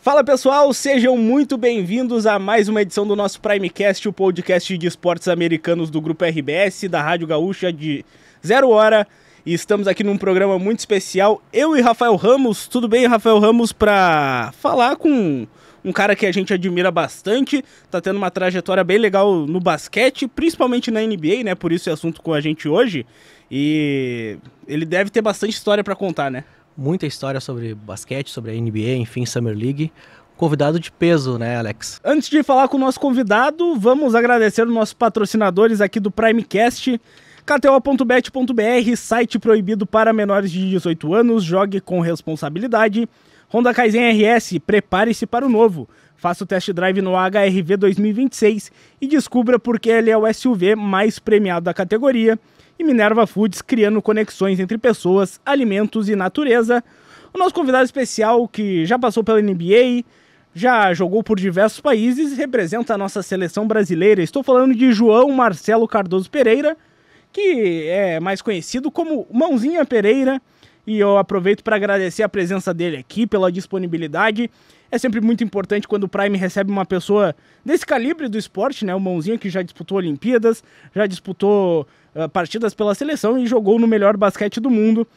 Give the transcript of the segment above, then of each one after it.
Fala pessoal, sejam muito bem-vindos a mais uma edição do nosso Primecast, o podcast de esportes americanos do Grupo RBS, da Rádio Gaúcha de 0 hora. E estamos aqui num programa muito especial, eu e Rafael Ramos. Tudo bem, Rafael Ramos, para falar com um cara que a gente admira bastante, tá tendo uma trajetória bem legal no basquete, principalmente na NBA, né? Por isso é assunto com a gente hoje. E ele deve ter bastante história para contar, né? Muita história sobre basquete, sobre a NBA, enfim, Summer League. Convidado de peso, né, Alex? Antes de falar com o nosso convidado, vamos agradecer os nossos patrocinadores aqui do Primecast. KTO.bet.br, site proibido para menores de 18 anos, jogue com responsabilidade. Honda Kaizen RS, prepare-se para o novo. Faça o test drive no HRV 2026 e descubra por que ele é o SUV mais premiado da categoria. E Minerva Foods, criando conexões entre pessoas, alimentos e natureza. O nosso convidado especial, que já passou pela NBA, já jogou por diversos países, representa a nossa seleção brasileira. Estou falando de João Marcelo Cardoso Pereira, que é mais conhecido como Mãozinha Pereira. E eu aproveito para agradecer a presença dele aqui, pela disponibilidade. É sempre muito importante quando o Prime recebe uma pessoa desse calibre do esporte, né? O Mãozinha, que já disputou Olimpíadas, já disputou partidas pela seleção e jogou no melhor basquete do mundo.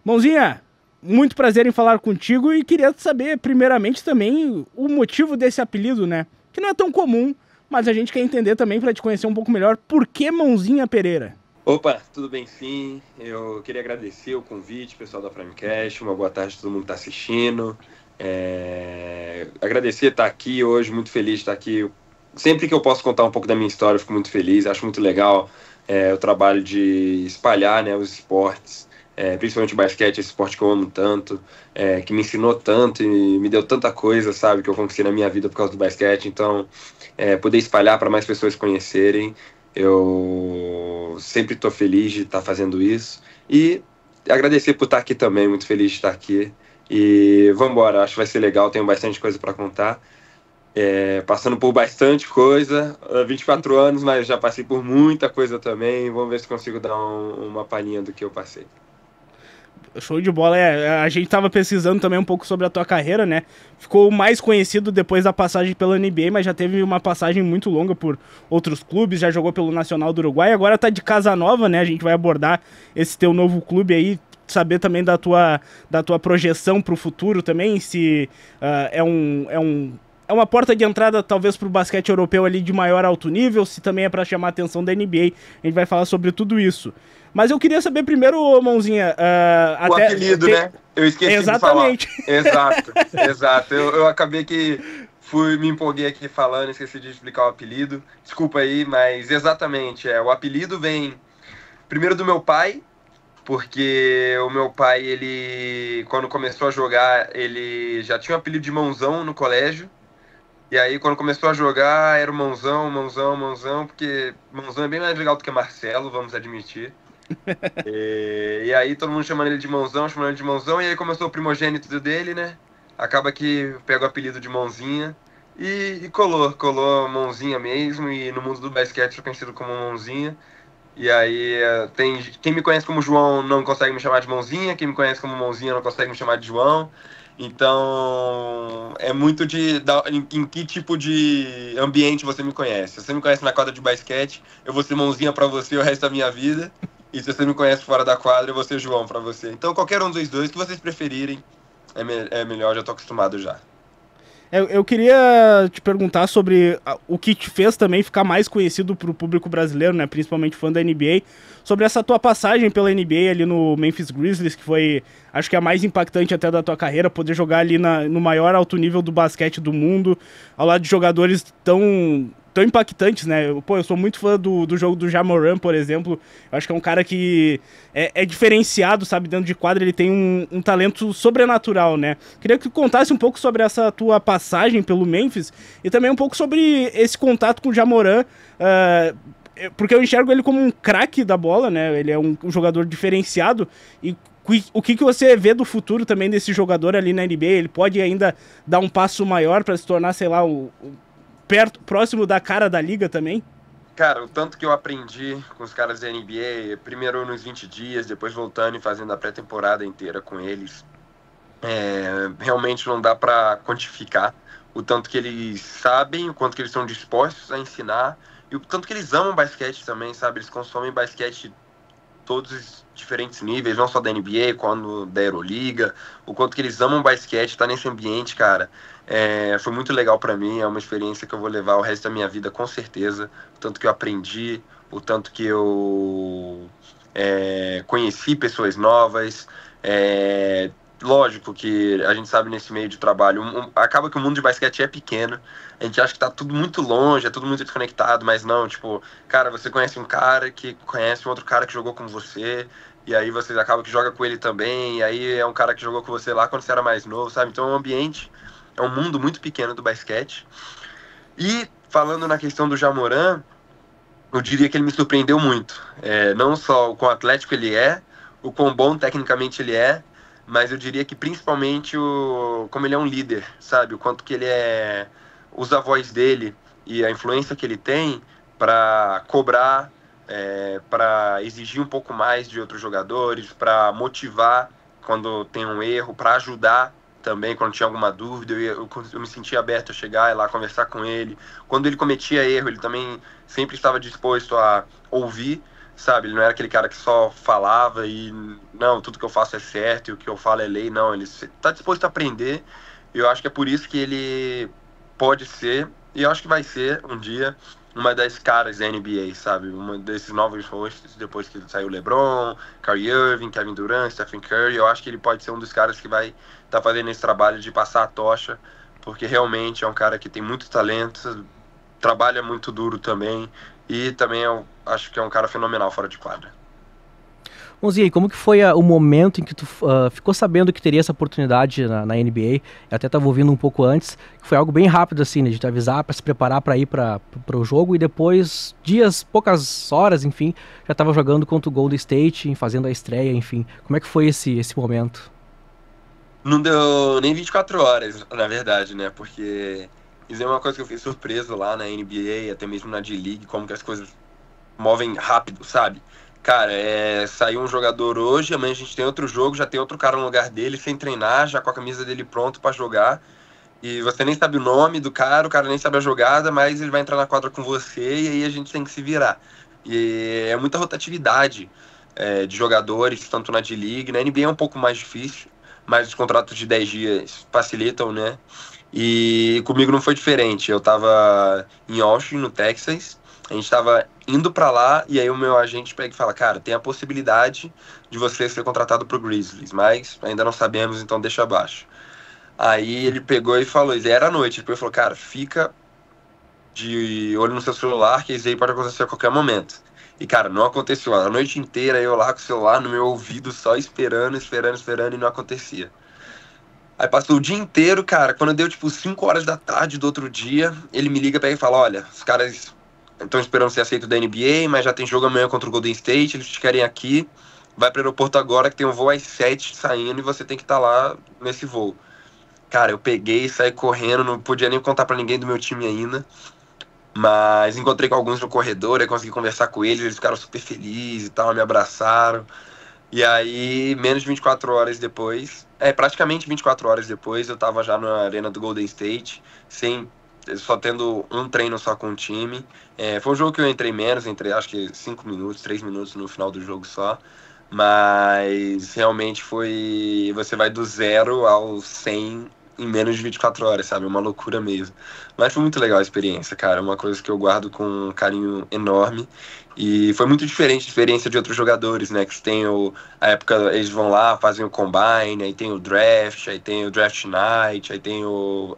Mãozinha, muito prazer em falar contigo e queria saber, primeiramente, também o motivo desse apelido, né? Que não é tão comum, mas a gente quer entender também, para te conhecer um pouco melhor, por que Mãozinha Pereira? Opa, tudo bem sim? Eu queria agradecer o convite, pessoal da Primecast, uma boa tarde a todo mundo que está assistindo. Agradecer estar aqui hoje, muito feliz de estar aqui. Sempre que eu posso contar um pouco da minha história, eu fico muito feliz, acho muito legal o trabalho de espalhar, né, os esportes, principalmente o basquete, esse esporte que eu amo tanto, que me ensinou tanto e me deu tanta coisa, sabe, que eu conquistei na minha vida por causa do basquete. Então, poder espalhar para mais pessoas conhecerem, eu sempre estou feliz de estar fazendo isso e agradecer por estar aqui também, muito feliz de estar aqui. E vamos embora, acho que vai ser legal, tenho bastante coisa para contar. Passando por bastante coisa, 24 anos, mas já passei por muita coisa também. Vamos ver se consigo dar uma palhinha do que eu passei. Show de bola. A gente tava pesquisando também um pouco sobre a tua carreira, né? Ficou mais conhecido depois da passagem pela NBA, mas já teve uma passagem muito longa por outros clubes, já jogou pelo Nacional do Uruguai, agora tá de casa nova, né? A gente vai abordar esse teu novo clube aí, saber também da tua projeção pro futuro também, se é uma porta de entrada talvez para o basquete europeu ali de maior alto nível, se também é para chamar a atenção da NBA. A gente vai falar sobre tudo isso. Mas eu queria saber primeiro, Mãozinha... o apelido, né? Eu esqueci Exatamente. De falar. Exato. Eu acabei que me empolguei aqui falando, esqueci de explicar o apelido. Desculpa aí, mas exatamente. O apelido vem primeiro do meu pai, porque o meu pai, ele quando começou a jogar, ele já tinha o apelido de Mãozão no colégio. E aí, quando começou a jogar, era o Mãozão, porque Mãozão é bem mais legal do que Marcelo, vamos admitir. E aí, todo mundo chamando ele de Mãozão, e aí começou o primogênito dele, né? Acaba que pega o apelido de Mãozinha e colou Mãozinha mesmo, e no mundo do basquete sou conhecido como Mãozinha. E aí, quem me conhece como João não consegue me chamar de Mãozinha, quem me conhece como Mãozinha não consegue me chamar de João. Então, é muito em que tipo de ambiente você me conhece. Se você me conhece na quadra de basquete, eu vou ser Mãozinha pra você o resto da minha vida. E se você me conhece fora da quadra, eu vou ser João pra você. Então, qualquer um dos dois que vocês preferirem, é melhor, já tô acostumado já. Eu queria te perguntar sobre o que te fez também ficar mais conhecido pro público brasileiro, né, principalmente fã da NBA, sobre essa tua passagem pela NBA ali no Memphis Grizzlies, que foi, acho que a mais impactante até da tua carreira, poder jogar ali no maior alto nível do basquete do mundo, ao lado de jogadores tão impactantes, né? Eu sou muito fã do jogo do Ja Morant, por exemplo. Eu acho que é um cara que é diferenciado, sabe? Dentro de quadra ele tem um talento sobrenatural, né? Queria que tu contasse um pouco sobre essa tua passagem pelo Memphis e também um pouco sobre esse contato com o Ja Morant, porque eu enxergo ele como um craque da bola, né? Ele é um jogador diferenciado e o que você vê do futuro também desse jogador ali na NBA? Ele pode ainda dar um passo maior para se tornar, sei lá, próximo da cara da liga também? Cara, o tanto que eu aprendi com os caras da NBA, primeiro nos 20 dias, depois voltando e fazendo a pré-temporada inteira com eles. Realmente não dá para quantificar o tanto que eles sabem, o quanto que eles estão dispostos a ensinar e o tanto que eles amam basquete também, sabe? Eles consomem basquete todos os diferentes níveis, não só da NBA, quanto da Euroliga, o quanto que eles amam basquete, tá nesse ambiente, cara. Foi muito legal para mim, é uma experiência que eu vou levar o resto da minha vida, com certeza. O tanto que eu aprendi, o tanto que eu conheci pessoas novas. Lógico que a gente sabe nesse meio de trabalho, acaba que o mundo de basquete é pequeno, a gente acha que tá tudo muito longe, é tudo muito desconectado, mas não, tipo, cara, você conhece um cara que conhece um outro cara que jogou com você, e aí você acaba que joga com ele também, e aí é um cara que jogou com você lá quando você era mais novo, sabe? Então é um mundo muito pequeno do basquete. E falando na questão do Ja Morant, eu diria que ele me surpreendeu muito, não só o quão atlético ele é, o quão bom tecnicamente ele é, mas eu diria que principalmente como ele é um líder, sabe? O quanto que ele usa a voz dele e a influência que ele tem para cobrar, para exigir um pouco mais de outros jogadores, para motivar quando tem um erro, para ajudar também quando tinha alguma dúvida. Eu me sentia aberto a chegar e lá conversar com ele. Quando ele cometia erro, ele também sempre estava disposto a ouvir, sabe? Ele não era aquele cara que só falava e não, tudo que eu faço é certo e o que eu falo é lei. Não, ele está disposto a aprender. E eu acho que é por isso que ele pode ser, e eu acho que vai ser um dia, uma das caras da NBA, sabe? Uma desses novos rostos, depois que saiu o LeBron, Kyrie Irving, Kevin Durant, Stephen Curry. Eu acho que ele pode ser um dos caras que vai estar fazendo esse trabalho de passar a tocha, porque realmente é um cara que tem muito talento, trabalha muito duro também, e também eu acho que é um cara fenomenal fora de quadra. Monzi, como que foi o momento em que tu ficou sabendo que teria essa oportunidade na NBA? Eu até estava ouvindo um pouco antes, que foi algo bem rápido assim, né, de te avisar para se preparar para ir para o jogo, e depois, poucas horas, enfim, já estava jogando contra o Golden State, fazendo a estreia, enfim. Como é que foi esse momento? Não deu nem 24 horas, na verdade, né, porque isso é uma coisa que eu fiquei surpreso lá na NBA, até mesmo na D-League, como que as coisas movem rápido, sabe? Cara, saiu um jogador hoje, amanhã a gente tem outro jogo, já tem outro cara no lugar dele, sem treinar, já com a camisa dele pronto pra jogar. E você nem sabe o nome do cara, o cara nem sabe a jogada, mas ele vai entrar na quadra com você e aí a gente tem que se virar. E é muita rotatividade de jogadores, tanto na D-League. Na NBA é um pouco mais difícil, mas os contratos de 10 dias facilitam, né? E comigo não foi diferente. Eu tava em Austin, no Texas. A gente tava indo pra lá e aí o meu agente pega e fala: cara, tem a possibilidade de você ser contratado pro Grizzlies, mas ainda não sabemos, então deixa abaixo. Aí ele pegou e falou, e era à noite, ele falou: cara, fica de olho no seu celular, que isso aí pode acontecer a qualquer momento. E cara, não aconteceu. A noite inteira eu lá com o celular no meu ouvido, só esperando e não acontecia. Aí passou o dia inteiro, cara, quando deu tipo 5 horas da tarde do outro dia, ele me liga, pega e fala: olha, os caras estão esperando ser aceito da NBA, mas já tem jogo amanhã contra o Golden State, eles te querem aqui, vai para o aeroporto agora que tem um voo às 7 saindo e você tem que estar lá nesse voo. Cara, eu peguei e saí correndo, não podia nem contar para ninguém do meu time ainda, mas encontrei com alguns no corredor, aí consegui conversar com eles ficaram super felizes e tal, me abraçaram. E aí, menos de 24 horas depois, praticamente 24 horas depois, eu tava já na arena do Golden State, só tendo um treino só com o time. Foi um jogo que eu entrei menos, entrei acho que 5 minutos, 3 minutos no final do jogo só. Mas realmente você vai do 0 ao 100 em menos de 24 horas, sabe? Uma loucura mesmo. Mas foi muito legal a experiência, cara. Uma coisa que eu guardo com um carinho enorme. E foi muito diferente da experiência de outros jogadores, né? Que tem a época, eles vão lá, fazem o combine, aí tem o draft, aí tem o draft night, aí tem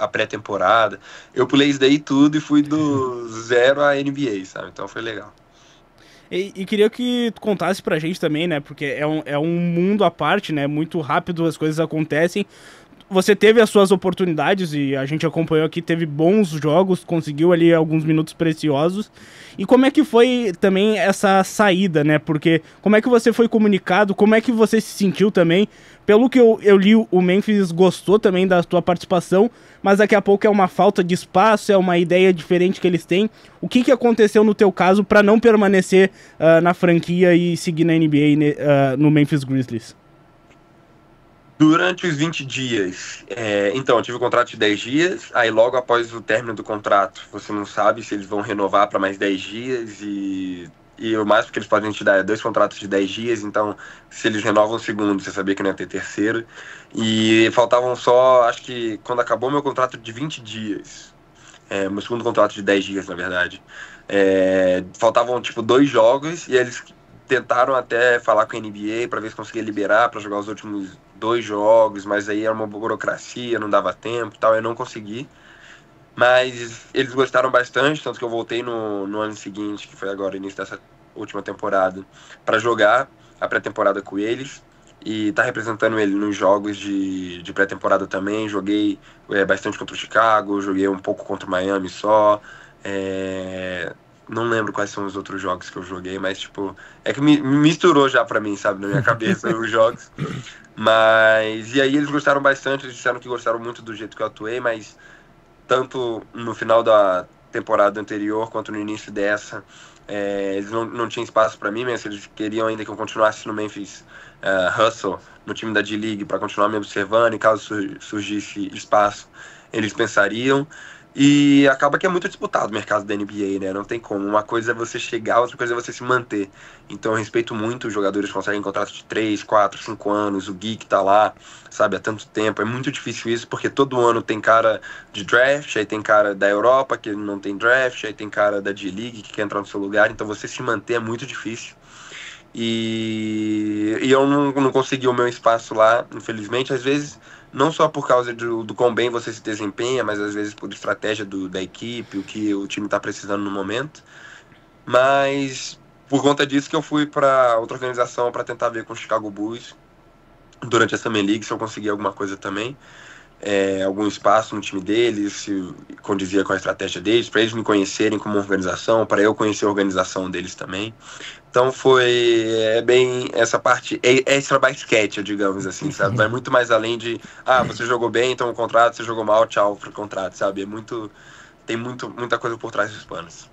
a pré-temporada. Eu pulei isso daí tudo e fui do 0 à NBA, sabe? Então foi legal. E queria que tu contasse pra gente também, né? Porque é um mundo à parte, né? Muito rápido as coisas acontecem. Você teve as suas oportunidades e a gente acompanhou aqui, teve bons jogos, conseguiu ali alguns minutos preciosos. E como é que foi também essa saída, né? Porque como é que você foi comunicado, como é que você se sentiu também? Pelo que eu li, o Memphis gostou também da tua participação, mas daqui a pouco é uma falta de espaço, é uma ideia diferente que eles têm. O que aconteceu no teu caso para não permanecer na franquia e seguir na NBA no Memphis Grizzlies? Durante os 20 dias, então, eu tive um contrato de 10 dias, aí logo após o término do contrato, você não sabe se eles vão renovar para mais 10 dias, e o máximo que eles podem te dar é 2 contratos de 10 dias, então se eles renovam o segundo, você sabia que não ia ter terceiro, e faltavam só, acho que quando acabou meu contrato de 20 dias, meu segundo contrato de 10 dias, na verdade, faltavam tipo 2 jogos, e eles tentaram até falar com a NBA para ver se conseguia liberar para jogar os últimos 2 jogos, mas aí era uma burocracia, não dava tempo e tal, eu não consegui. Mas eles gostaram bastante, tanto que eu voltei no ano seguinte, que foi agora, início dessa última temporada, para jogar a pré-temporada com eles. E tá representando ele nos jogos de pré-temporada também. Joguei bastante contra o Chicago, joguei um pouco contra o Miami só. Não lembro quais são os outros jogos que eu joguei, mas tipo, é que me misturou já pra mim, sabe, na minha cabeça os jogos. Mas, e aí eles gostaram bastante, eles disseram que gostaram muito do jeito que eu atuei, mas tanto no final da temporada anterior quanto no início dessa, eles não tinham espaço pra mim, mas eles queriam ainda que eu continuasse no Memphis Hustle, no time da D-League, para continuar me observando, e caso surgisse espaço, eles pensariam. E acaba que é muito disputado o mercado da NBA, né? Não tem como. Uma coisa é você chegar, outra coisa é você se manter. Então eu respeito muito os jogadores que conseguem contratos de 3, 4, 5 anos. O Gui que tá lá, sabe, há tanto tempo. É muito difícil isso, porque todo ano tem cara de draft, aí tem cara da Europa que não tem draft, aí tem cara da D-League que quer entrar no seu lugar. Então você se manter é muito difícil. E eu não consegui o meu espaço lá, infelizmente. Às vezes, não só por causa do quão bem você se desempenha, mas às vezes por estratégia da equipe, o que o time está precisando no momento. Mas por conta disso que eu fui para outra organização para tentar ver com o Chicago Bulls durante a Summer League, se eu conseguia alguma coisa também. Algum espaço no time deles, se condizia com a estratégia deles, para eles me conhecerem como organização, para eu conhecer a organização deles também. Então foi bem essa parte extra basquete, digamos assim, sabe? Vai muito mais além de, você jogou bem, então o contrato, você jogou mal, tchau pro contrato, sabe? Tem muita coisa por trás dos panos.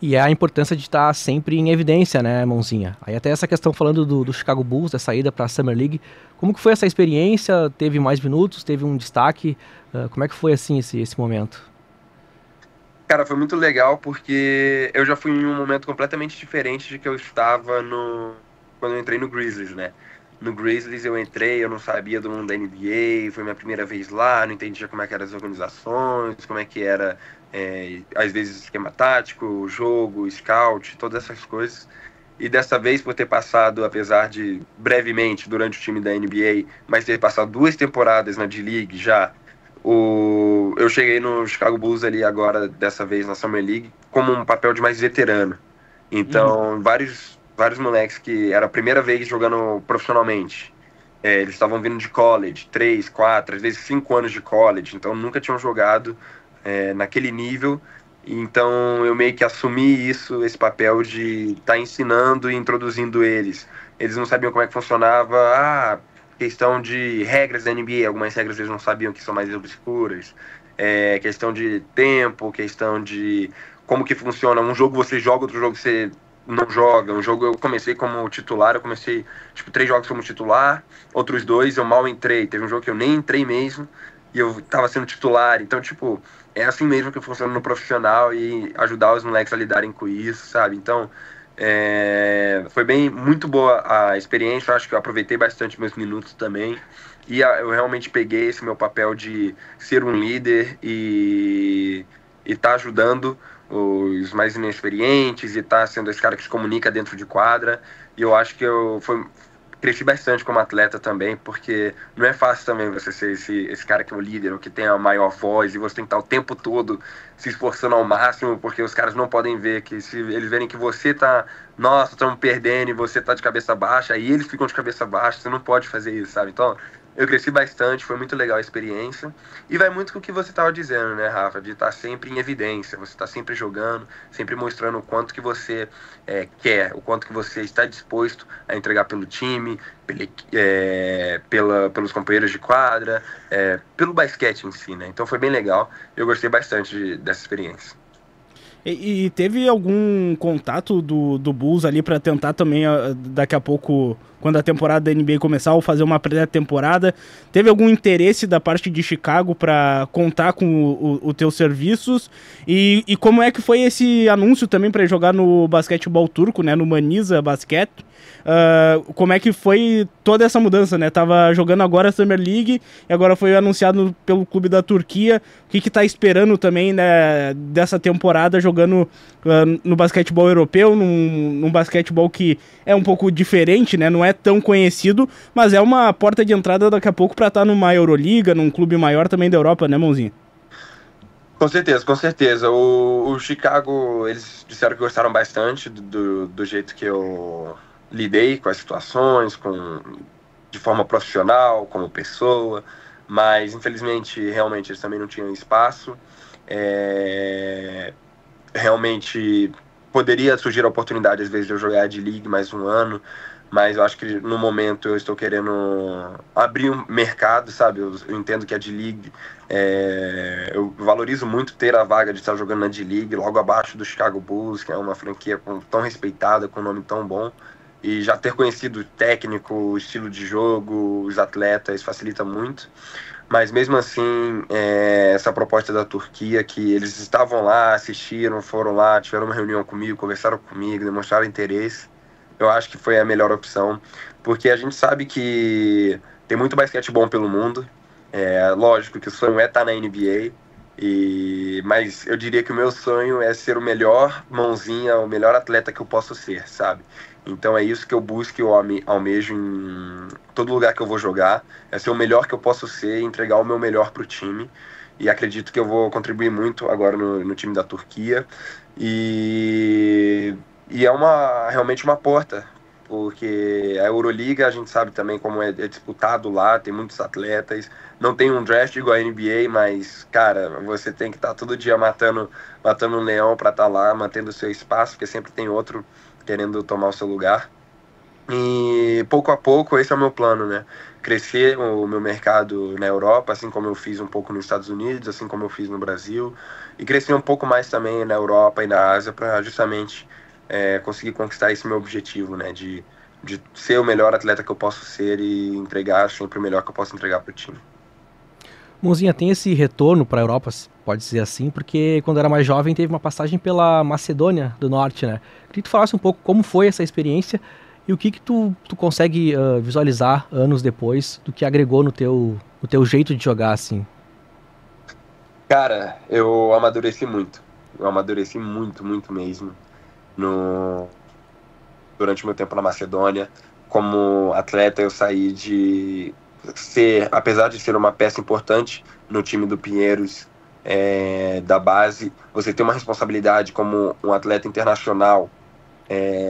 E é a importância de estar sempre em evidência, né, Mãozinha? Aí até essa questão falando do Chicago Bulls, da saída para a Summer League, como que foi essa experiência? Teve mais minutos? Teve um destaque? Como é que foi, assim, esse momento? Cara, foi muito legal porque eu já fui em um momento completamente diferente de que eu estava quando eu entrei no Grizzlies, né? No Grizzlies eu entrei, eu não sabia do mundo da NBA, foi minha primeira vez lá, não entendia como é que eram as organizações, como é que era, às vezes, esquema tático, jogo, scout, todas essas coisas. E dessa vez, por ter passado, apesar de brevemente, durante o time da NBA, mas ter passado 2 temporadas na D-League já, eu cheguei no Chicago Bulls ali agora, dessa vez na Summer League, como um papel de mais veterano. Então, vários moleques que era a primeira vez jogando profissionalmente. Eles estavam vindo de college, 3, 4, às vezes 5 anos de college, então nunca tinham jogado naquele nível. Então eu meio que assumi esse papel de estar ensinando e introduzindo eles. Eles não sabiam como é que funcionava questão de regras da NBA, algumas regras eles não sabiam que são mais obscuras. Questão de tempo, questão de como que funciona. Um jogo você joga, outro jogo você não joga. Um jogo eu comecei como titular, eu comecei 3 jogos como titular, outros 2 eu mal entrei. Teve um jogo que eu nem entrei mesmo e eu tava sendo titular. Então, é assim mesmo que funciona no profissional e ajudar os moleques a lidarem com isso, sabe? Então, foi muito boa a experiência. Eu acho que eu aproveitei bastante meus minutos também. E eu realmente peguei esse meu papel de ser um líder e tá ajudando os mais inexperientes e tá sendo esse cara que se comunica dentro de quadra. E eu acho que cresci bastante como atleta também, porque não é fácil também você ser esse cara que é o líder, ou que tem a maior voz, e você tem que estar o tempo todo se esforçando ao máximo, porque os caras não podem ver que se eles verem que você tá, nossa, estamos perdendo, e você tá de cabeça baixa, aí eles ficam de cabeça baixa, você não pode fazer isso, sabe? Então, eu cresci bastante, foi muito legal a experiência. E vai muito com o que você estava dizendo, né, Rafa? De estar sempre em evidência, você está sempre jogando, sempre mostrando o quanto que você quer, o quanto que você está disposto a entregar pelo time, pelos companheiros de quadra, pelo basquete em si, né? Então foi bem legal, eu gostei bastante dessa experiência. E teve algum contato do Bulls ali para tentar também, daqui a pouco, quando a temporada da NBA começar, ou fazer uma pré-temporada? Teve algum interesse da parte de Chicago para contar com os teus serviços? E como é que foi esse anúncio também para jogar no basquetebol turco, né, no Manisa Basket? Como é que foi toda essa mudança, né? Tava jogando agora a Summer League e agora foi anunciado pelo clube da Turquia. O que tá esperando também, né, dessa temporada jogando no basquetebol europeu, num basquetebol que é um pouco diferente, né? Não é tão conhecido, mas é uma porta de entrada daqui a pouco para estar numa Euroliga, num clube maior também da Europa, né, Mãozinha? Com certeza, com certeza. O Chicago, eles disseram que gostaram bastante do jeito que eu lidei com as situações, de forma profissional, como pessoa, mas infelizmente, realmente, eles também não tinham espaço. Realmente poderia surgir a oportunidade, às vezes, de eu jogar a D-League mais um ano, mas eu acho que no momento eu estou querendo abrir um mercado, sabe? Eu entendo que a D-League, eu valorizo muito ter a vaga de estar jogando na D-League, logo abaixo do Chicago Bulls, que é uma franquia tão respeitada, com um nome tão bom, e já ter conhecido o técnico, o estilo de jogo, os atletas, facilita muito. Mas mesmo assim, essa proposta da Turquia, que eles estavam lá, assistiram, foram lá, tiveram uma reunião comigo, conversaram comigo, demonstraram interesse, eu acho que foi a melhor opção, porque a gente sabe que tem muito basquete bom pelo mundo. Lógico que o sonho é estar na NBA, mas eu diria que o meu sonho é ser o melhor mãozinha, o melhor atleta que eu posso ser, sabe? Então é isso que eu busco e eu almejo em todo lugar que eu vou jogar, é ser o melhor que eu posso ser e entregar o meu melhor para o time. E acredito que eu vou contribuir muito agora no time da Turquia. E é realmente uma porta, porque a Euroliga a gente sabe também como é disputado lá, tem muitos atletas, não tem um draft igual a NBA, mas, cara, você tem que estar todo dia matando um leão para estar lá, mantendo o seu espaço, porque sempre tem outro querendo tomar o seu lugar. E pouco a pouco esse é o meu plano, né? Crescer o meu mercado na Europa, assim como eu fiz um pouco nos Estados Unidos, assim como eu fiz no Brasil, e crescer um pouco mais também na Europa e na Ásia para justamente conseguir conquistar esse meu objetivo, né? De ser o melhor atleta que eu posso ser e entregar sempre o melhor que eu posso entregar para o time. Mãozinha, tem esse retorno para a Europa, pode dizer assim, porque quando era mais jovem teve uma passagem pela Macedônia do Norte, né? Queria que tu falasse um pouco como foi essa experiência e o que tu consegue visualizar anos depois do que agregou no teu jeito de jogar, assim. Cara, eu amadureci muito. Eu amadureci muito, muito mesmo durante o meu tempo na Macedônia. Como atleta, eu saí de apesar de ser uma peça importante no time do Pinheiros, da base, você tem uma responsabilidade como um atleta internacional,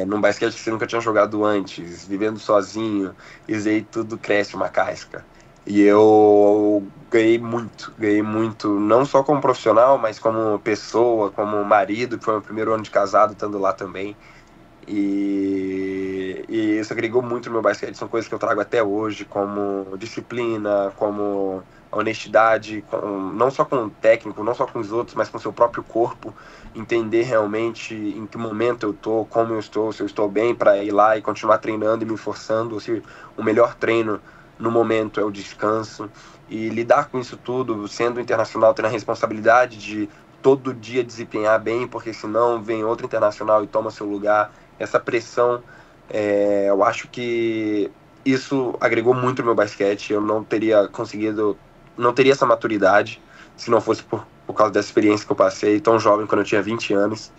num basquete que você nunca tinha jogado antes, vivendo sozinho, e aí tudo cresce uma casca. E eu ganhei muito, não só como profissional, mas como pessoa, como marido, que foi meu primeiro ano de casado, estando lá também. E isso agregou muito no meu basquete, são coisas que eu trago até hoje, como disciplina, como honestidade, não só com o técnico, não só com os outros, mas com o seu próprio corpo, entender realmente em que momento eu estou, como eu estou, se eu estou bem para ir lá e continuar treinando e me esforçando, ou se o melhor treino no momento é o descanso, e lidar com isso tudo, sendo internacional, tendo a responsabilidade de todo dia desempenhar bem, porque senão vem outro internacional e toma seu lugar. Essa pressão, eu acho que isso agregou muito no meu basquete. Eu não teria essa maturidade se não fosse por causa dessa experiência que eu passei, tão jovem, quando eu tinha 20 anos.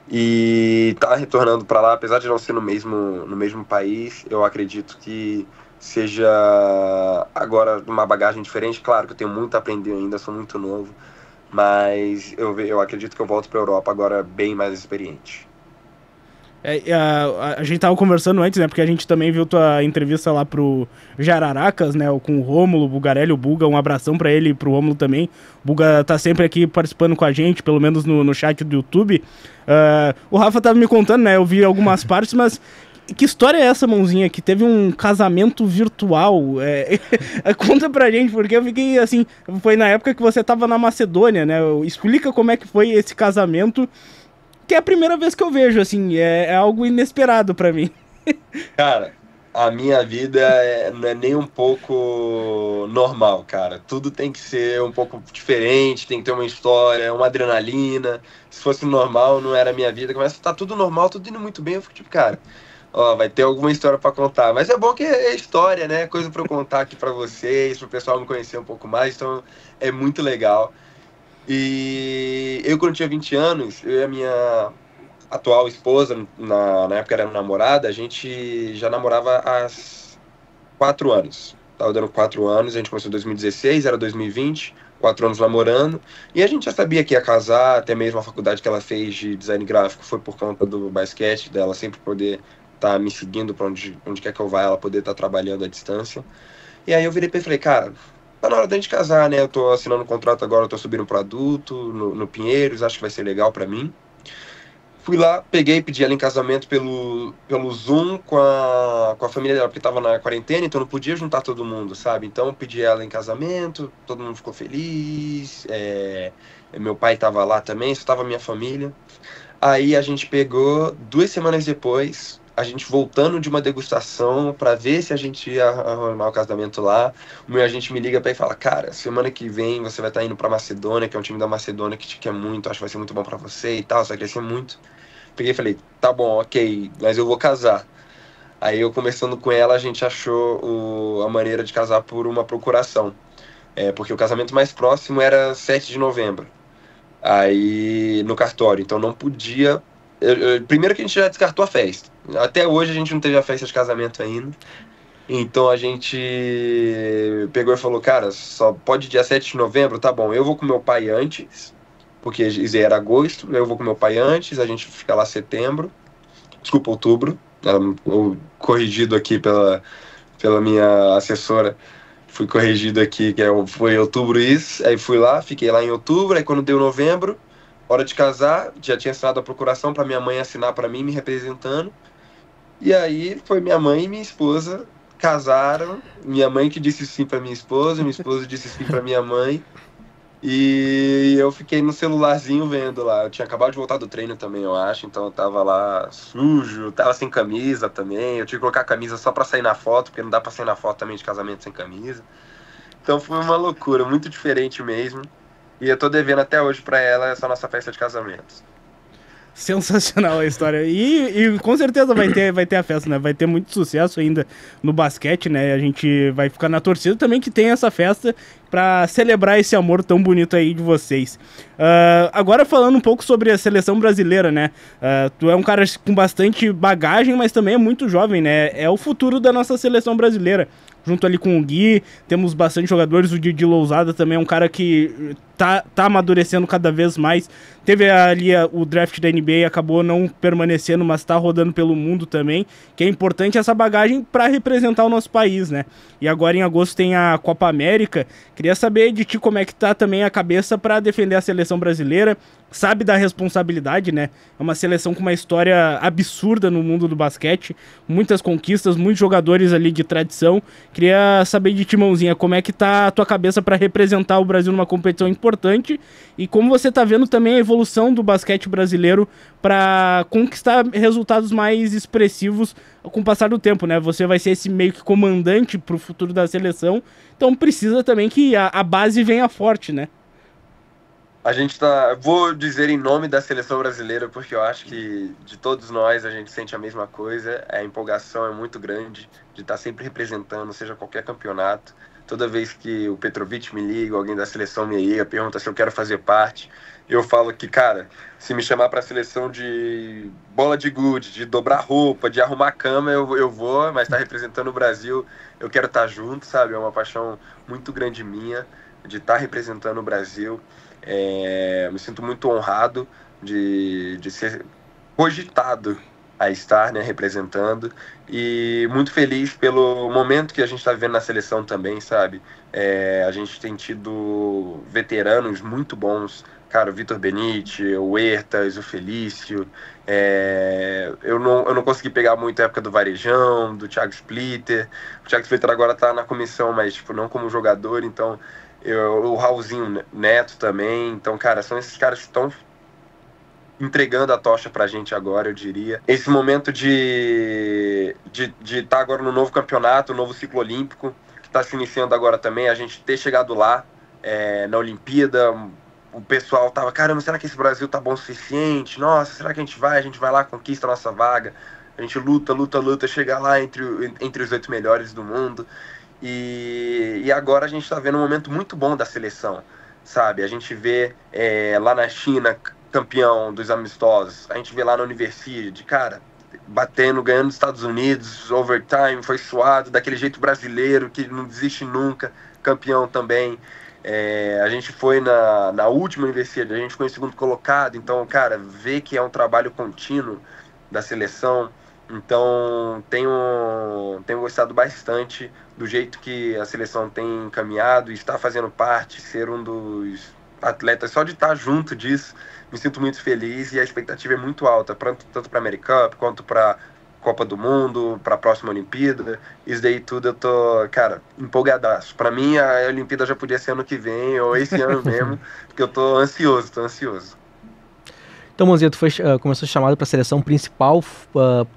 E tá retornando para lá, apesar de não ser no mesmo país, eu acredito que seja agora uma bagagem diferente. Claro que eu tenho muito a aprender ainda, sou muito novo, mas eu acredito que eu volto para a Europa agora bem mais experiente. A gente tava conversando antes, né, porque a gente também viu tua entrevista lá pro Jararacas, né, com o Rômulo Bugarelli, o Buga, um abração pra ele e pro Rômulo também. O Buga tá sempre aqui participando com a gente, pelo menos no chat do YouTube. O Rafa tava me contando, né, eu vi algumas partes, mas que história é essa, Mãozinha, que teve um casamento virtual? Conta pra gente, porque eu fiquei assim, foi na época que você tava na Macedônia, né, explica como é que foi esse casamento. que é a primeira vez que eu vejo, assim, é algo inesperado pra mim. Cara, a minha vida não é nem um pouco normal, cara. Tudo tem que ser um pouco diferente, tem que ter uma história, uma adrenalina. Se fosse normal, não era a minha vida. Começa a estar tudo normal, tudo indo muito bem, eu fico tipo, cara, ó, vai ter alguma história pra contar. Mas é bom que é história, né? Coisa pra eu contar aqui pra vocês, pro pessoal me conhecer um pouco mais, então é muito legal. E eu, quando tinha 20 anos, eu e a minha atual esposa, na época era namorada, a gente já namorava há 4 anos. Tava dando 4 anos, a gente começou em 2016, era 2020, 4 anos namorando, e a gente já sabia que ia casar, até mesmo a faculdade que ela fez de design gráfico foi por conta do basquete, dela sempre poder estar me seguindo para onde quer que eu vá, ela poder estar trabalhando à distância. E aí eu virei pra ele e falei, cara, tá na hora da gente casar, né? Eu tô assinando um contrato agora, eu tô subindo pro adulto, no Pinheiros, acho que vai ser legal pra mim. Fui lá, peguei, pedi ela em casamento pelo Zoom com a família dela, porque tava na quarentena, então não podia juntar todo mundo, sabe? Então pedi ela em casamento, todo mundo ficou feliz, meu pai tava lá também, só tava minha família. Aí a gente pegou, 2 semanas depois, a gente voltando de uma degustação pra ver se a gente ia arrumar o casamento lá. O meu agente me liga pra ir e fala, cara, semana que vem você vai estar indo pra Macedônia, que é um time da Macedônia que te quer muito, acho que vai ser muito bom pra você e tal, você vai crescer muito. Peguei e falei, tá bom, ok, mas eu vou casar. Aí eu conversando com ela, a gente achou a maneira de casar por uma procuração. Porque o casamento mais próximo era 7 de novembro. Aí no cartório, então não podia. Primeiro que a gente já descartou a festa. Até hoje a gente não teve a festa de casamento ainda. Então a gente pegou e falou, cara, só pode dia 7 de novembro, tá bom, eu vou com meu pai antes, porque era agosto, eu vou com meu pai antes, a gente fica lá setembro, desculpa, outubro, corrigido aqui pela minha assessora, fui corrigido aqui, foi outubro isso, aí fui lá, fiquei lá em outubro, aí quando deu novembro, hora de casar, já tinha assinado a procuração para minha mãe assinar para mim, me representando, e aí foi minha mãe e minha esposa casaram, minha mãe que disse sim para minha esposa disse sim para minha mãe, e eu fiquei no celularzinho vendo lá. Eu tinha acabado de voltar do treino também, eu acho. Então eu tava lá sujo, tava sem camisa também. Eu tive que colocar a camisa só pra sair na foto, porque não dá pra sair na foto também de casamento sem camisa. Então foi uma loucura, muito diferente mesmo. E eu tô devendo até hoje pra ela essa nossa festa de casamento. Sensacional a história. E com certeza vai ter a festa, né? Vai ter muito sucesso ainda no basquete, né? A gente vai ficar na torcida também que tem essa festa para celebrar esse amor tão bonito aí de vocês. Agora falando um pouco sobre a seleção brasileira, né? Tu é um cara com bastante bagagem, mas também é muito jovem, né? É o futuro da nossa seleção brasileira. Junto ali com o Gui, temos bastante jogadores, o Didi Lousada também é um cara que tá amadurecendo cada vez mais. Teve ali o draft da NBA, acabou não permanecendo, mas tá rodando pelo mundo também, que é importante essa bagagem para representar o nosso país, né? E agora em agosto tem a Copa América. Queria saber de ti como é que tá também a cabeça para defender a seleção brasileira. Sabe da responsabilidade, né? É uma seleção com uma história absurda no mundo do basquete, muitas conquistas, muitos jogadores ali de tradição. Queria saber de ti, Mãozinha, como é que tá a tua cabeça para representar o Brasil numa competição importante e como você tá vendo também a evolução do basquete brasileiro para conquistar resultados mais expressivos com o passar do tempo, né? Você vai ser esse meio que comandante pro futuro da seleção, então precisa também que a base venha forte, né? A gente tá. Vou dizer em nome da seleção brasileira, porque eu acho que de todos nós a gente sente a mesma coisa. A empolgação é muito grande de estar sempre representando, seja qualquer campeonato. Toda vez que o Petrovic me liga, alguém da seleção me liga, pergunta se eu quero fazer parte, eu falo que, cara, se me chamar para a seleção de bola de gude, de dobrar roupa, de arrumar cama, eu vou, mas tá representando o Brasil, eu quero estar junto, sabe? É uma paixão muito grande minha de estar representando o Brasil. Me sinto muito honrado de ser cogitado a estar, né, representando, e muito feliz pelo momento que a gente está vivendo na seleção também, sabe? A gente tem tido veteranos muito bons, cara, o Vitor Benite, o Huertas, o Felício. Eu não consegui pegar muito a época do Varejão, do Thiago Splitter. O Thiago Splitter agora está na comissão, mas tipo, não como jogador, então o Raulzinho Neto também. Então, cara, são esses caras que estão entregando a tocha pra gente agora, eu diria. Esse momento de estar agora no novo campeonato, novo ciclo olímpico, que está se iniciando agora também, a gente ter chegado lá na Olimpíada, o pessoal tava, caramba, será que esse Brasil tá bom o suficiente? Nossa, será que a gente vai lá, conquista a nossa vaga, a gente luta, chega lá entre os 8 melhores do mundo. E agora a gente está vendo um momento muito bom da seleção, sabe? A gente vê lá na China, campeão dos amistosos, a gente vê lá na Universidade, cara, batendo, ganhando nos Estados Unidos, overtime, foi suado, daquele jeito brasileiro, que não desiste nunca, campeão também. A gente foi na última Universidade, a gente foi em segundo colocado, então, cara, vê que é um trabalho contínuo da seleção. Então, tenho gostado bastante do jeito que a seleção tem caminhado e está fazendo parte, ser um dos atletas, só de estar junto disso, me sinto muito feliz e a expectativa é muito alta, tanto para a American Cup quanto para Copa do Mundo, para a próxima Olimpíada. Isso daí tudo eu tô, cara, empolgadaço. Para mim, a Olimpíada já podia ser ano que vem ou esse ano mesmo, porque eu tô ansioso. Então, Monzinha, tu começou a ser chamado para a seleção principal,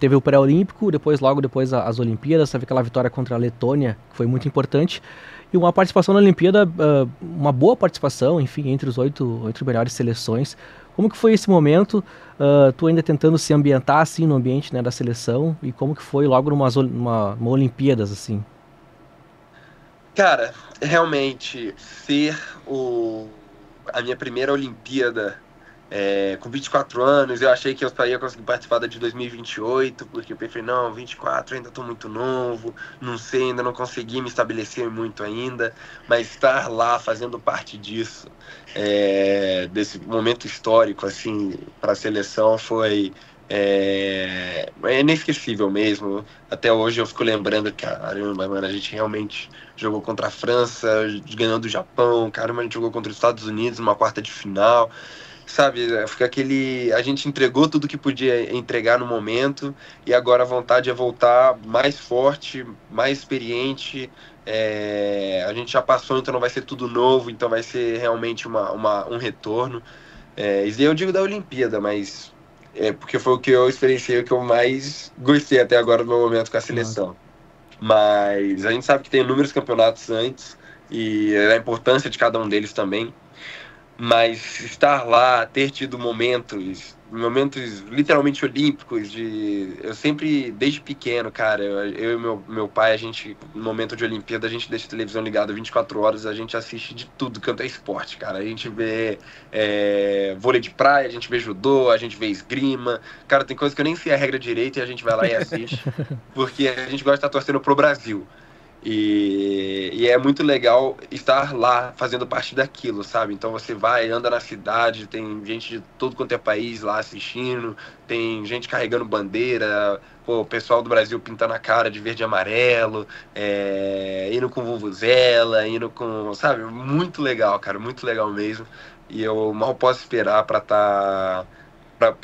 teve o pré-olímpico, logo depois as Olimpíadas, teve aquela vitória contra a Letônia, que foi muito importante, e uma participação na Olimpíada, uma boa participação, enfim, entre os oito melhores seleções. Como que foi esse momento, tu ainda tentando se ambientar assim no ambiente, né, da seleção, e como que foi logo numa Olimpíadas, assim? Cara, realmente, ser a minha primeira Olimpíada com 24 anos, eu achei que eu só ia conseguir participar da de 2028, porque eu pensei, não, 24, ainda estou muito novo, não sei, ainda não consegui me estabelecer muito ainda, mas estar lá fazendo parte disso, desse momento histórico, assim, para a seleção foi inesquecível mesmo. Até hoje eu fico lembrando, caramba, mano, a gente realmente jogou contra a França, ganhando o Japão, caramba, a gente jogou contra os Estados Unidos numa quarta de final. Sabe, fica a gente entregou tudo que podia entregar no momento e agora a vontade é voltar mais forte, mais experiente. A gente já passou, então não vai ser tudo novo, então vai ser realmente um retorno. Isso aí eu digo da Olimpíada, mas porque foi o que eu experienciei, o que eu mais gostei até agora do meu momento com a seleção. Mas a gente sabe que tem inúmeros campeonatos antes e a importância de cada um deles também. Mas estar lá, ter tido momentos literalmente olímpicos, eu sempre, desde pequeno, cara, eu e meu pai, a gente, no momento de Olimpíada, a gente deixa a televisão ligada 24 horas, a gente assiste de tudo quanto é esporte, cara. A gente vê vôlei de praia, a gente vê judô, a gente vê esgrima. Cara, tem coisa que eu nem sei a regra direito e a gente vai lá e assiste, porque a gente gosta de estar torcendo pro Brasil. E é muito legal estar lá fazendo parte daquilo, sabe? Então você vai, anda na cidade, tem gente de todo quanto é país lá assistindo, tem gente carregando bandeira, o pessoal do Brasil pintando a cara de verde e amarelo, indo com vuvuzela, indo com, sabe? Muito legal, cara, muito legal mesmo. E eu mal posso esperar para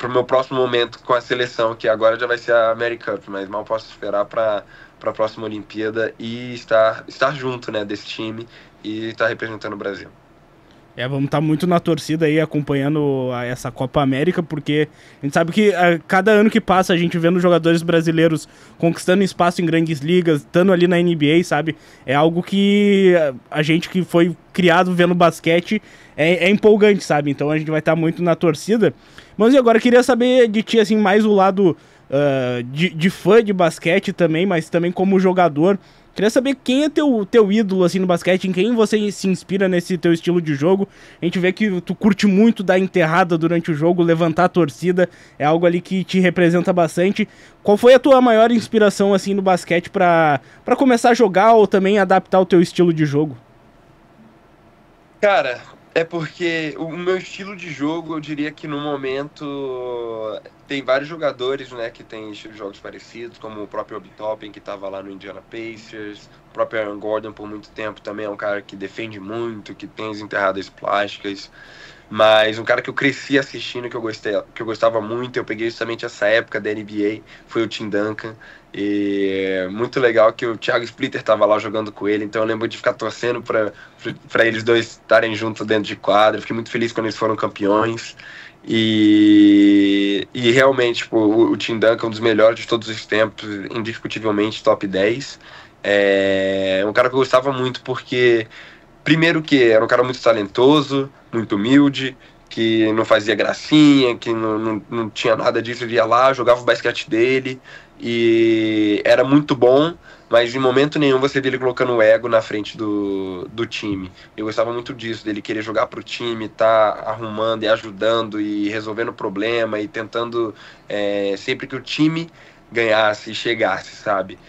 o meu próximo momento com a seleção, que agora já vai ser a American Cup, mas mal posso esperar para a próxima Olimpíada e estar junto, né, desse time e estar representando o Brasil. Vamos estar muito na torcida aí, acompanhando essa Copa América, porque a gente sabe que cada ano que passa a gente vendo jogadores brasileiros conquistando espaço em grandes ligas, estando ali na NBA, sabe? É algo que a gente que foi criado vendo basquete é empolgante, sabe? Então a gente vai estar muito na torcida. Mas e agora eu queria saber de ti, assim, mais o lado de fã de basquete também, mas também como jogador. Queria saber quem é teu ídolo assim no basquete, em quem você se inspira nesse teu estilo de jogo. A gente vê que tu curte muito dar enterrada durante o jogo, levantar a torcida, é algo ali que te representa bastante. Qual foi a tua maior inspiração assim no basquete para começar a jogar ou também adaptar o teu estilo de jogo? Cara, é porque o meu estilo de jogo, eu diria que no momento tem vários jogadores, né, que tem estilos de jogos parecidos, como o próprio Obi Toppin, que estava lá no Indiana Pacers, o próprio Aaron Gordon por muito tempo também é um cara que defende muito, que tem as enterradas plásticas, Mas um cara que eu cresci assistindo, que eu gostava muito, eu peguei justamente essa época da NBA, foi o Tim Duncan. E muito legal que o Thiago Splitter estava lá jogando com ele, então eu lembro de ficar torcendo para eles dois estarem juntos dentro de quadra. Fiquei muito feliz quando eles foram campeões. E realmente, tipo, o Tim Duncan é um dos melhores de todos os tempos, indiscutivelmente top 10. É um cara que eu gostava muito porque, primeiro que era um cara muito talentoso, muito humilde, que não fazia gracinha, que não tinha nada disso, ele ia lá, jogava o basquete dele e era muito bom, mas em momento nenhum você via ele colocando o ego na frente do time. Eu gostava muito disso, dele querer jogar pro time, tá arrumando e ajudando e resolvendo o problema e tentando sempre que o time ganhasse e chegasse, sabe?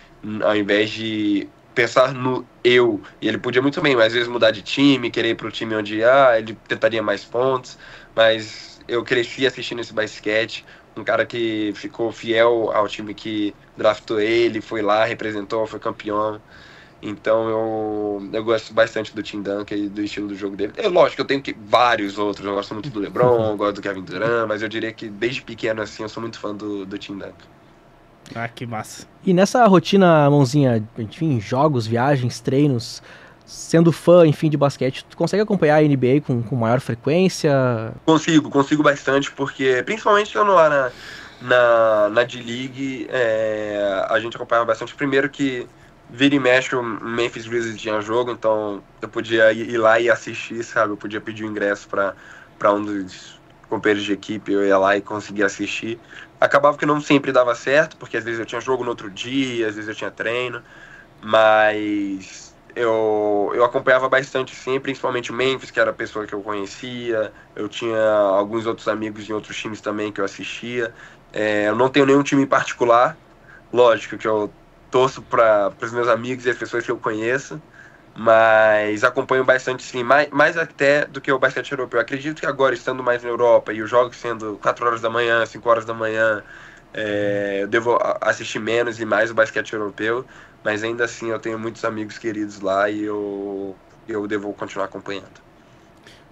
Ao invés de pensar no eu, e ele podia muito bem, mas às vezes mudar de time, querer ir pro time onde ele tentaria mais pontos, mas eu cresci assistindo esse basquete, um cara que ficou fiel ao time que draftou ele, foi lá, representou, foi campeão. Então eu gosto bastante do Tim Duncan e do estilo do jogo dele. É lógico que eu tenho vários outros, eu gosto muito do LeBron, gosto do Kevin Durant, mas eu diria que desde pequeno assim eu sou muito fã do Tim Duncan. Ah, que massa. E nessa rotina, Mãozinha, enfim, jogos, viagens, treinos, sendo fã, enfim, de basquete, tu consegue acompanhar a NBA com maior frequência? Consigo bastante, porque principalmente estando lá na D-League, a gente acompanhava bastante. Primeiro que vira e mexe o Memphis Grizzlies tinha jogo, então eu podia ir lá e assistir, sabe? Eu podia pedir o ingresso para um dos companheiros de equipe, eu ia lá e conseguia assistir. Acabava que não sempre dava certo, porque às vezes eu tinha jogo no outro dia, às vezes eu tinha treino, mas eu acompanhava bastante sim, principalmente o Memphis, que era a pessoa que eu conhecia. Eu tinha alguns outros amigos em outros times também que eu assistia. Eu não tenho nenhum time em particular, lógico que eu torço para os meus amigos e as pessoas que eu conheço, mas acompanho bastante sim, mais até do que o basquete europeu. Eu acredito que agora, estando mais na Europa e os jogos sendo 4 horas da manhã, 5 horas da manhã, eu devo assistir menos e mais o basquete europeu, mas ainda assim eu tenho muitos amigos queridos lá e eu devo continuar acompanhando.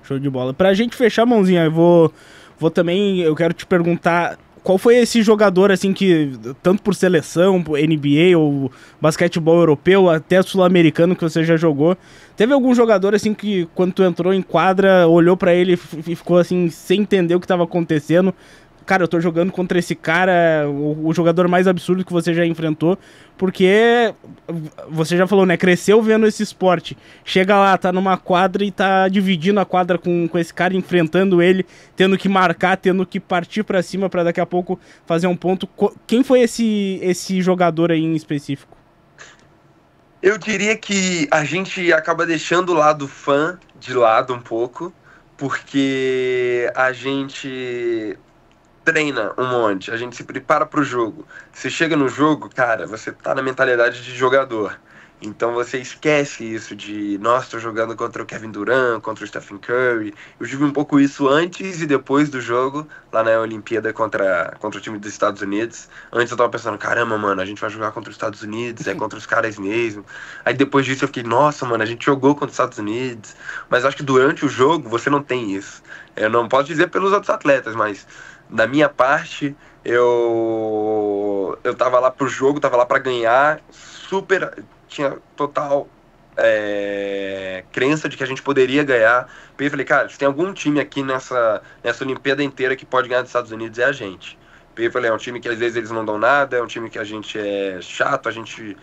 Show de bola. Pra gente fechar, Mãozinha, eu quero te perguntar qual foi esse jogador, assim, que, tanto por seleção, por NBA ou basquetebol europeu, até sul-americano que você já jogou, teve algum jogador, assim, que quando tu entrou em quadra, olhou pra ele e ficou, assim, sem entender o que tava acontecendo? Cara, eu tô jogando contra esse cara, o jogador mais absurdo que você já enfrentou, porque você já falou, né, cresceu vendo esse esporte, chega lá, tá numa quadra e tá dividindo a quadra com esse cara, enfrentando ele, tendo que marcar, tendo que partir pra cima pra daqui a pouco fazer um ponto. Quem foi esse jogador aí em específico? Eu diria que a gente acaba deixando o lado fã de lado um pouco, porque a gente treina um monte, a gente se prepara pro jogo. Você chega no jogo, cara, você tá na mentalidade de jogador. Então você esquece isso de, nossa, tô jogando contra o Kevin Durant, contra o Stephen Curry. Eu tive um pouco isso antes e depois do jogo, lá na Olimpíada contra o time dos Estados Unidos. Antes eu tava pensando, caramba, mano, a gente vai jogar contra os Estados Unidos, é contra os caras mesmo. Aí depois disso eu fiquei, nossa, mano, a gente jogou contra os Estados Unidos. Mas acho que durante o jogo você não tem isso. Eu não posso dizer pelos outros atletas, mas da minha parte, eu tava lá pro jogo, tava lá pra ganhar, tinha total crença de que a gente poderia ganhar. Eu falei, cara, se tem algum time aqui nessa Olimpíada inteira que pode ganhar dos Estados Unidos, é a gente. Eu falei, é um time que às vezes eles não dão nada, é um time que a gente é chato, a gente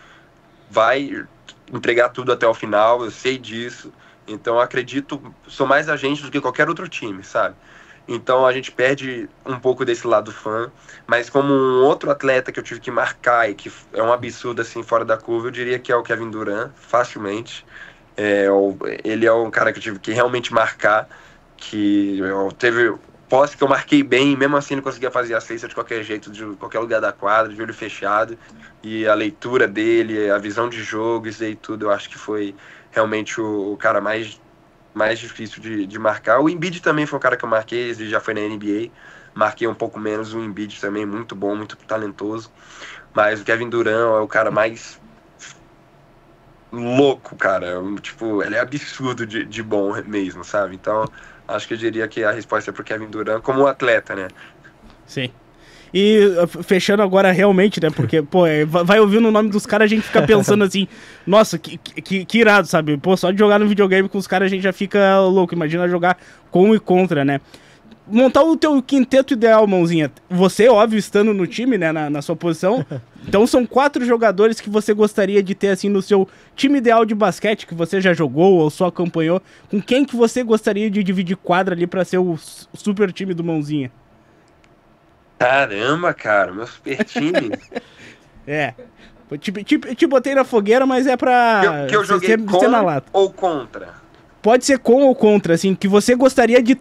vai entregar tudo até o final, eu sei disso. Então eu acredito, sou mais a gente do que qualquer outro time, sabe? Então a gente perde um pouco desse lado fã, mas como um outro atleta que eu tive que marcar e que é um absurdo assim fora da curva, eu diria que é o Kevin Durant, facilmente. Ele é um cara que eu tive que realmente marcar, que teve posse que eu marquei bem, e mesmo assim ele conseguia fazer a cesta de qualquer jeito, de qualquer lugar da quadra, de olho fechado, e a leitura dele, a visão de jogo, isso aí tudo, eu acho que foi realmente o cara mais difícil de marcar. O Embiid também foi um cara que eu marquei, ele já foi na NBA, marquei um pouco menos. O Embiid também, muito bom, muito talentoso, mas o Kevin Durant é o cara mais louco, cara, tipo, ele é absurdo de bom mesmo, sabe? Então acho que eu diria que a resposta é pro Kevin Durant como atleta, né? Sim. E fechando agora realmente, né? Porque, pô, vai ouvindo o nome dos caras, a gente fica pensando assim, nossa, que irado, sabe? Pô, só de jogar no videogame com os caras a gente já fica louco. Imagina jogar com e contra, né? Montar o teu quinteto ideal, Mãozinha. Você, óbvio, estando no time, né, na sua posição. Então são 4 jogadores que você gostaria de ter, assim, no seu time ideal de basquete, que você já jogou ou só acompanhou. Com quem que você gostaria de dividir quadra ali pra ser o super time do Mãozinha? Caramba, cara, meu super time. É. Te botei na fogueira, mas é pra que eu joguei ser na lata. Ou contra? Pode ser com ou contra, assim, que você gostaria de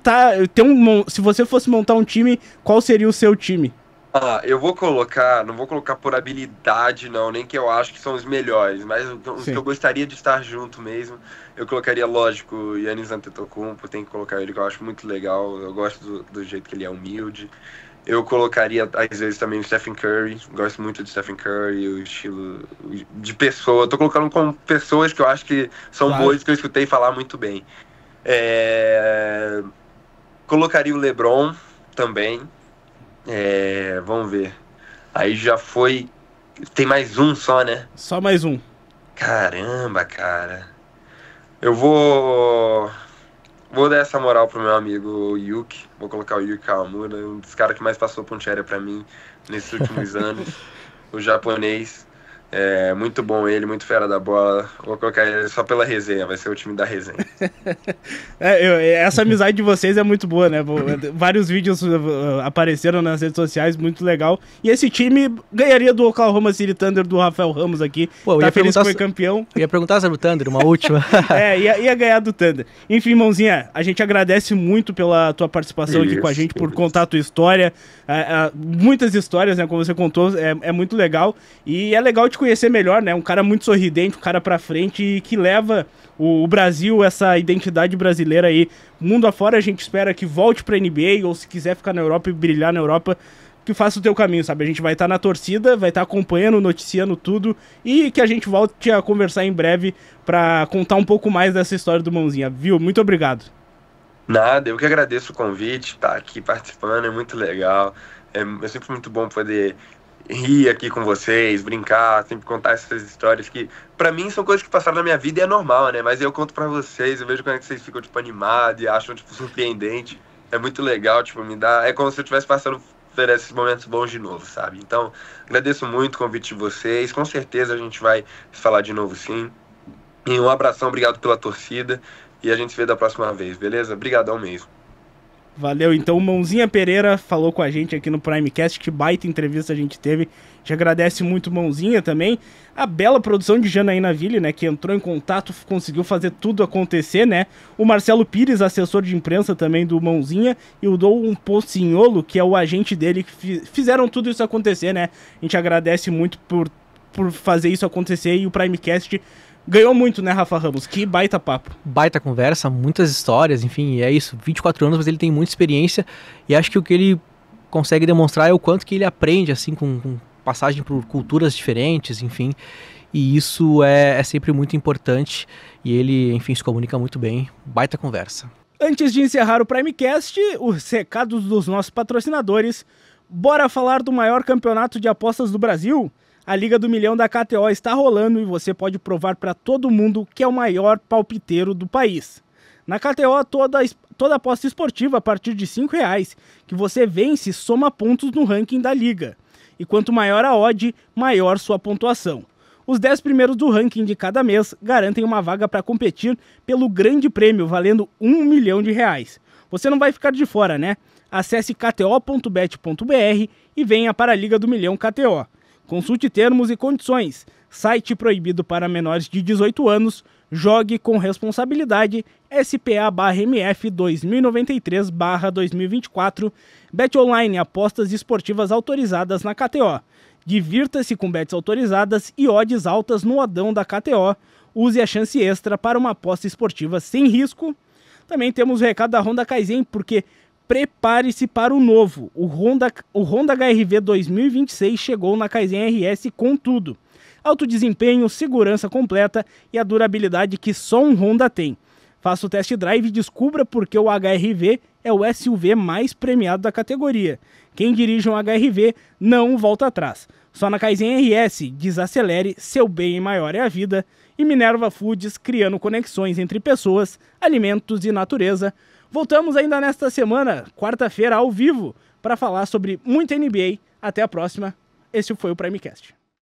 se você fosse montar um time, qual seria o seu time? Eu vou não vou colocar por habilidade, não, nem que eu acho que são os melhores, mas os que eu gostaria de estar junto mesmo, eu colocaria, lógico, o Giannis Antetokounmpo, tem que colocar ele, que eu acho muito legal, eu gosto do jeito que ele é humilde. Eu colocaria, às vezes, também o Stephen Curry. Gosto muito de Stephen Curry, o estilo de pessoa. Tô colocando como pessoas que eu acho que são boas, que eu escutei falar muito bem. Colocaria o LeBron também. Vamos ver. Aí já foi... Tem mais um só, né? Só mais um. Caramba, cara. Eu vou dar essa moral pro meu amigo Yuki. Vou colocar o Yuki Kawamura, um dos caras que mais passou poncheira pra mim nesses últimos anos. O japonês. Muito bom ele, muito fera da bola. Vou colocar ele só pela resenha, vai ser o time da resenha. Essa amizade de vocês é muito boa, né? Vários vídeos apareceram nas redes sociais, muito legal. E esse time ganharia do Oklahoma City Thunder do Rafael Ramos aqui. Pô, tá feliz que foi campeão. Eu ia perguntar sobre o Thunder, uma última. Ia ganhar do Thunder. Enfim, Mãozinha, a gente agradece muito pela tua participação aqui com a gente, por contar a tua história. Muitas histórias, né, como você contou, é muito legal. E é legal te conhecer melhor, né? Um cara muito sorridente, um cara pra frente e que leva o Brasil, essa identidade brasileira aí, mundo afora. A gente espera que volte pra NBA, ou se quiser ficar na Europa e brilhar na Europa, que faça o teu caminho, sabe? A gente vai estar na torcida, vai estar acompanhando, noticiando tudo, e que a gente volte a conversar em breve pra contar um pouco mais dessa história do Mãozinha, viu? Muito obrigado. Nada, eu que agradeço o convite, estar aqui participando, é muito legal. É sempre muito bom poder rir aqui com vocês, brincar, sempre contar essas histórias que, pra mim, são coisas que passaram na minha vida e é normal, né? Mas eu conto pra vocês, eu vejo como é que vocês ficam, tipo, animados e acham, tipo, surpreendente. É muito legal, tipo, é como se eu estivesse passando por esses momentos bons de novo, sabe? Então, agradeço muito o convite de vocês, com certeza a gente vai se falar de novo, sim. E um abração, obrigado pela torcida, e a gente se vê da próxima vez, beleza? Obrigadão mesmo. Valeu, então o Mãozinha Pereira falou com a gente aqui no Primecast, que baita entrevista a gente teve. A gente agradece muito o Mãozinha também. A bela produção de Janaína Ville, né, que entrou em contato, conseguiu fazer tudo acontecer, né. O Marcelo Pires, assessor de imprensa também do Mãozinha, e o Dom Pocinholo, que é o agente dele, que fizeram tudo isso acontecer, né. A gente agradece muito por fazer isso acontecer, e o Primecast ganhou muito, né, Rafa Ramos? Que baita papo. Baita conversa, muitas histórias, enfim, é isso. 24 anos, mas ele tem muita experiência e acho que o que ele consegue demonstrar é o quanto que ele aprende, assim, com passagem por culturas diferentes, enfim. E isso é sempre muito importante e ele, enfim, se comunica muito bem. Baita conversa. Antes de encerrar o Primecast, os recados dos nossos patrocinadores. Bora falar do maior campeonato de apostas do Brasil? A Liga do Milhão da KTO está rolando e você pode provar para todo mundo que é o maior palpiteiro do país. Na KTO, toda aposta esportiva a partir de R$ 5,00 que você vence soma pontos no ranking da Liga. E quanto maior a odd, maior sua pontuação. Os 10 primeiros do ranking de cada mês garantem uma vaga para competir pelo grande prêmio valendo R$ 1 milhão. Você não vai ficar de fora, né? Acesse kto.bet.br e venha para a Liga do Milhão KTO. Consulte termos e condições. Site proibido para menores de 18 anos. Jogue com responsabilidade. SPA/MF 2093/2024. Bet Online, apostas esportivas autorizadas na KTO. Divirta-se com bets autorizadas e odds altas no odão da KTO. Use a chance extra para uma aposta esportiva sem risco. Também temos o recado da Honda Kaizen, porque prepare-se para o novo. O Honda HR-V 2026 chegou na Kaizen RS com tudo. Alto desempenho, segurança completa e a durabilidade que só um Honda tem. Faça o test drive e descubra por que o HR-V é o SUV mais premiado da categoria. Quem dirige um HR-V não volta atrás. Só na Kaizen RS, desacelere, seu bem maior é a vida. E Minerva Foods, criando conexões entre pessoas, alimentos e natureza. Voltamos ainda nesta semana, quarta-feira, ao vivo, para falar sobre muita NBA. Até a próxima. Este foi o Primecast.